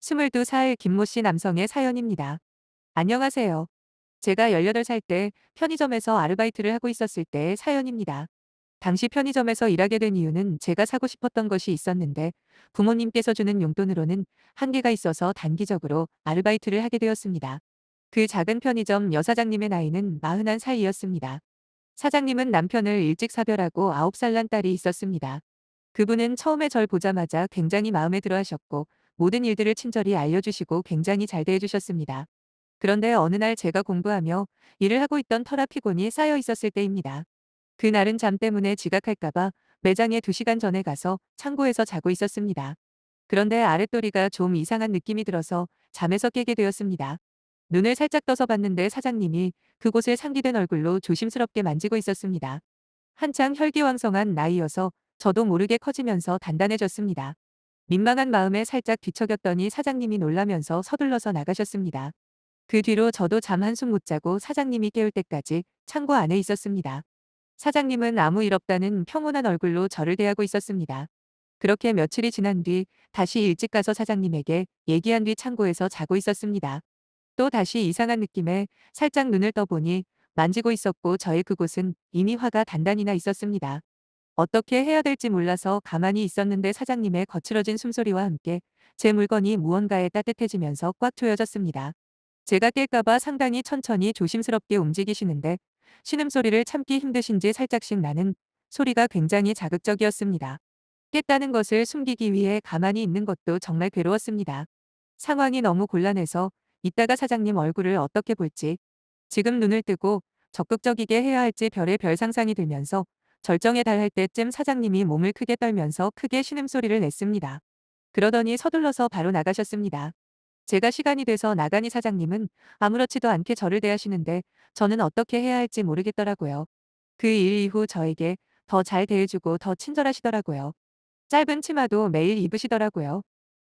22살 김모 씨 남성의 사연입니다. 안녕하세요. 제가 18살 때 편의점에서 아르바이트를 하고 있었을 때의 사연입니다. 당시 편의점에서 일하게 된 이유는 제가 사고 싶었던 것이 있었는데 부모님께서 주는 용돈으로는 한계가 있어서 단기적으로 아르바이트를 하게 되었습니다. 그 작은 편의점 여사장님의 나이는 41살이었습니다. 사장님은 남편을 일찍 사별하고 9살 난 딸이 있었습니다. 그분은 처음에 절 보자마자 굉장히 마음에 들어 하셨고 모든 일들을 친절히 알려주시고 굉장히 잘 대해주셨습니다. 그런데 어느 날 제가 공부하며 일을 하고 있던 터라 피곤이 쌓여 있었을 때입니다. 그날은 잠 때문에 지각할까봐 매장에 2시간 전에 가서 창고에서 자고 있었습니다. 그런데 아랫도리가 좀 이상한 느낌이 들어서 잠에서 깨게 되었습니다. 눈을 살짝 떠서 봤는데 사장님이 그곳을 상기된 얼굴로 조심스럽게 만지고 있었습니다. 한창 혈기왕성한 나이여서 저도 모르게 커지면서 단단해졌습니다. 민망한 마음에 살짝 뒤척였더니 사장님이 놀라면서 서둘러서 나가셨습니다. 그 뒤로 저도 잠 한숨 못 자고 사장님이 깨울 때까지 창고 안에 있었습니다. 사장님은 아무 일 없다는 평온한 얼굴로 저를 대하고 있었습니다. 그렇게 며칠이 지난 뒤 다시 일찍 가서 사장님에게 얘기한 뒤 창고에서 자고 있었습니다. 또 다시 이상한 느낌에 살짝 눈을 떠보니 만지고 있었고 저의 그곳은 이미 화가 단단히 나 있었습니다. 어떻게 해야 될지 몰라서 가만히 있었는데 사장님의 거칠어진 숨소리와 함께 제 물건이 무언가에 따뜻해지면서 꽉 조여졌습니다. 제가 깰까봐 상당히 천천히 조심스럽게 움직이시는데 신음소리를 참기 힘드신지 살짝씩 나는 소리가 굉장히 자극적이었습니다. 깼다는 것을 숨기기 위해 가만히 있는 것도 정말 괴로웠습니다. 상황이 너무 곤란해서 이따가 사장님 얼굴을 어떻게 볼지, 지금 눈을 뜨고 적극적이게 해야 할지 별의별 상상이 들면서 절정에 달할 때쯤 사장님이 몸을 크게 떨면서 크게 신음소리를 냈습니다. 그러더니 서둘러서 바로 나가셨습니다. 제가 시간이 돼서 나가니 사장님은 아무렇지도 않게 저를 대하시는데 저는 어떻게 해야 할지 모르겠더라고요. 그 일 이후 저에게 더 잘 대해주고 더 친절하시더라고요. 짧은 치마도 매일 입으시더라고요.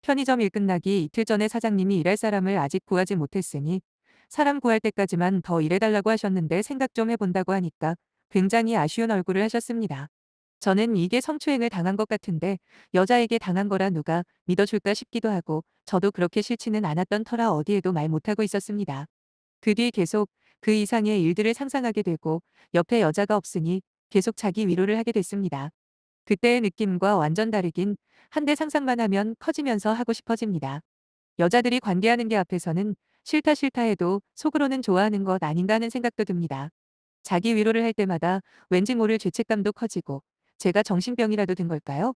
편의점 일 끝나기 이틀 전에 사장님이 일할 사람을 아직 구하지 못했으니 사람 구할 때까지만 더 일해달라고 하셨는데 생각 좀 해본다고 하니까 굉장히 아쉬운 얼굴을 하셨습니다. 저는 이게 성추행을 당한 것 같은데 여자에게 당한 거라 누가 믿어줄까 싶기도 하고 저도 그렇게 싫지는 않았던 터라 어디에도 말 못하고 있었습니다. 그 뒤 계속 그 이상의 일들을 상상하게 되고 옆에 여자가 없으니 계속 자기 위로를 하게 됐습니다. 그때의 느낌과 완전 다르긴 한데 상상만 하면 커지면서 하고 싶어집니다. 여자들이 관대하는 게 앞에서는 싫다 싫다 해도 속으로는 좋아하는 것 아닌가 하는 생각도 듭니다. 자기 위로를 할 때마다 왠지 모를 죄책감도 커지고 제가 정신병이라도 든 걸까요?